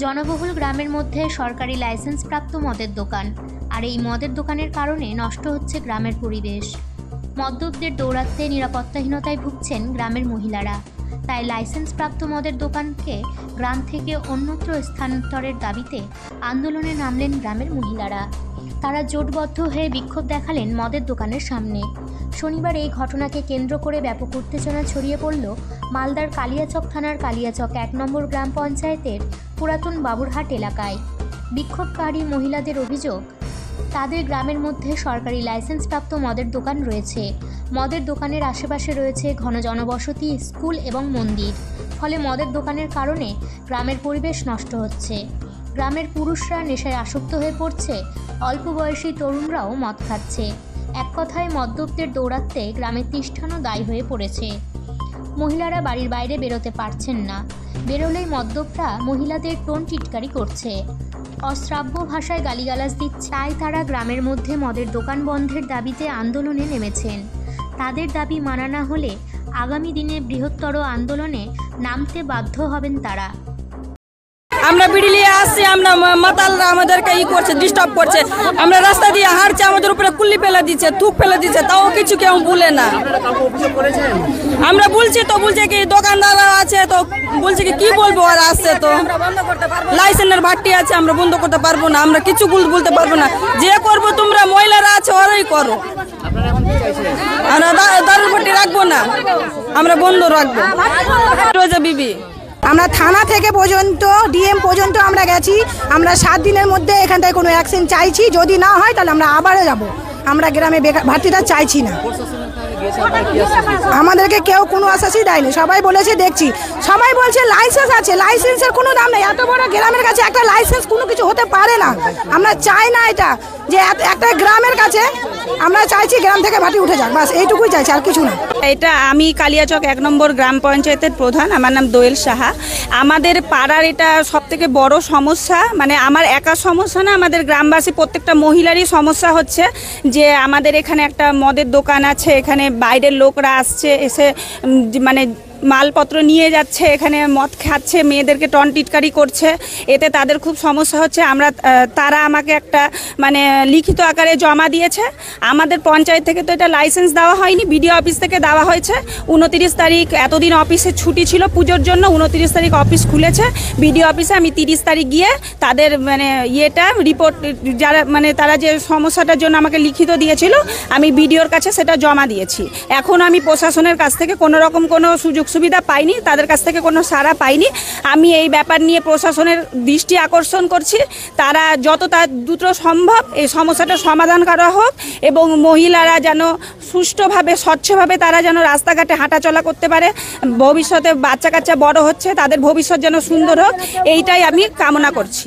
জনবহুল গ্রামের মধ্যে সরকারি লাইসেন্সপ্রাপ্ত মদের দোকান, আর এই মদের দোকানের কারণে নষ্ট হচ্ছে গ্রামের পরিবেশ। মদ্যপদের দৌরাত্ম্যে নিরাপত্তাহীনতায় ভুগছেন গ্রামের মহিলারা। তাই লাইসেন্সপ্রাপ্ত মদের দোকানকে গ্রাম থেকে অন্যত্র স্থানান্তরের দাবিতে আন্দোলনে নামলেন গ্রামের মহিলারা। তারা জোটবদ্ধ হয়ে বিক্ষোভ দেখালেন মদের দোকানের সামনে। শনিবার এই ঘটনাকে কেন্দ্র করে ব্যাপক উত্তেজনা ছড়িয়ে পড়ল মালদার কালিয়াচক থানার কালিয়াচক ১ নম্বর গ্রাম পঞ্চায়েতের পুরাতন বাবুরহাট এলাকায়। বিক্ষোভকারী মহিলাদের অভিযোগ, তাদের গ্রামের মধ্যে সরকারি লাইসেন্সপ্রাপ্ত মদের দোকান রয়েছে। মদের দোকানের আশেপাশে রয়েছে ঘন জনবসতি, স্কুল এবং মন্দির। ফলে মদের দোকানের কারণে গ্রামের পরিবেশ নষ্ট হচ্ছে। গ্রামের পুরুষরা নেশায় আসক্ত হয়ে পড়ছে, অল্প বয়সী তরুণরাও মদ খাচ্ছে। এক কথায় মদ্যপদের দৌরাত্ম্যে গ্রামের তিষ্ঠানও দায়ী হয়ে পড়েছে। মহিলারা বাড়ির বাইরে বেরোতে পারছেন না, বেরোলেই মদ্যপরা মহিলাদের টোন টিটকারি করছে, অশ্রাব্য ভাষায় গালিগালাজ দিচ্ছে। তাই তারা গ্রামের মধ্যে মদের দোকান বন্ধের দাবিতে আন্দোলনে নেমেছেন। তাদের দাবি মানা না হলে আগামী দিনে বৃহত্তর আন্দোলনে নামতে বাধ্য হবেন তারা। আমরা বিড়ি নিয়ে আসছি, আমরা মাতালরা আমাদেরকে করছে, ডিস্টার্ব করছে। আমরা রাস্তা দিয়ে হাঁটছি, আমাদের উপরে কুল্লি ফেলে দিচ্ছে, থুক ফেলে দিচ্ছে, তাও কিছু কেউ বলে না। আমরা বলছি তো, বলছে কি দোকানদাররা আছে তো, বলছে কি বলবো, আর আসছে তো লাইসেন্সের ভাট্টি আছে, আমরা বন্ধ করতে পারবো না, আমরা কিছু বলতে পারবো না। যে করবো তোমরা মহিলারা আছে ওরাই করো, আমরা দারুর ভাট্টি রাখবো না, আমরা বন্ধ রাখবো। বিবি আমরা থানা থেকে পর্যন্ত ডিএম পর্যন্ত আমরা গেছি। আমরা 7 দিনের মধ্যে এখান থেকে কোনো অ্যাকশন চাইছি। যদি না হয় তাহলে আমরা আবারও যাব। আমরা গ্রামে ভাট্টিটা চাইছি না। আমাদেরকে কেউ কোনো আশ্বাসই দেয়নি। সবাই বলেছে দেখছি, সবাই বলছে লাইসেন্স আছে, লাইসেন্সের কোনো দাম নেই। এত বড় গ্রামের কাছে একটা লাইসেন্স কোনো কিছু হতে পারে না। আমরা চাই না এটা, যে একটা গ্রামের কাছে আমরা চাইছি গ্রাম থেকে ভাটি উঠে যাক, বাস এইটুকুই চাইছি, আর কিছু না। এটা আমি কালিয়াচক 1 নম্বর গ্রাম পঞ্চায়েতের প্রধান, আমার নাম দোয়েল সাহা। আমাদের পাড়ার এটা সবথেকে বড় সমস্যা, মানে আমার একা সমস্যা না, আমাদের গ্রামবাসী প্রত্যেকটা মহিলারই সমস্যা হচ্ছে যে আমাদের এখানে একটা মদের দোকান আছে, এখানে বাইরের লোকরা আসছে, এসে মানে মালপত্র নিয়ে যাচ্ছে, এখানে মদ খাচ্ছে, মেয়েদেরকে টন টিটকারি করছে। এতে তাদের খুব সমস্যা হচ্ছে। তারা আমাকে একটা মানে লিখিত আকারে জমা দিয়েছে। আমাদের পঞ্চায়েত থেকে তো এটা লাইসেন্স দেওয়া হয়নি, বিডিও অফিস থেকে দেওয়া হয়েছে। 29 তারিখ, এতদিন অফিসে ছুটি ছিল পুজোর জন্য, 29 তারিখ অফিস খুলেছে বিডিও অফিসে। আমি 30 তারিখ গিয়ে তাদের মানে রিপোর্ট, যারা মানে তারা যে সমস্যাটার জন্য আমাকে লিখিত দিয়েছিল, আমি বিডিওর কাছে সেটা জমা দিয়েছি। এখন আমি প্রশাসনের কাছ থেকে কোনো রকম কোনো সুযোগ সুবিধা পাইনি, তাদের কাছ থেকে কোনো সাড়া পাইনি। আমি এই ব্যাপার নিয়ে প্রশাসনের দৃষ্টি আকর্ষণ করছি, তারা যত দ্রুত সম্ভব এই সমস্যাটা সমাধান করা হোক, এবং মহিলারা যেন সুষ্ঠুভাবে স্বচ্ছভাবে তারা যেন রাস্তাঘাটে হাঁটাচলা করতে পারে। ভবিষ্যতে বাচ্চা কাচ্চা বড় হচ্ছে, তাদের ভবিষ্যৎ যেন সুন্দর হোক, এইটাই আমি কামনা করছি।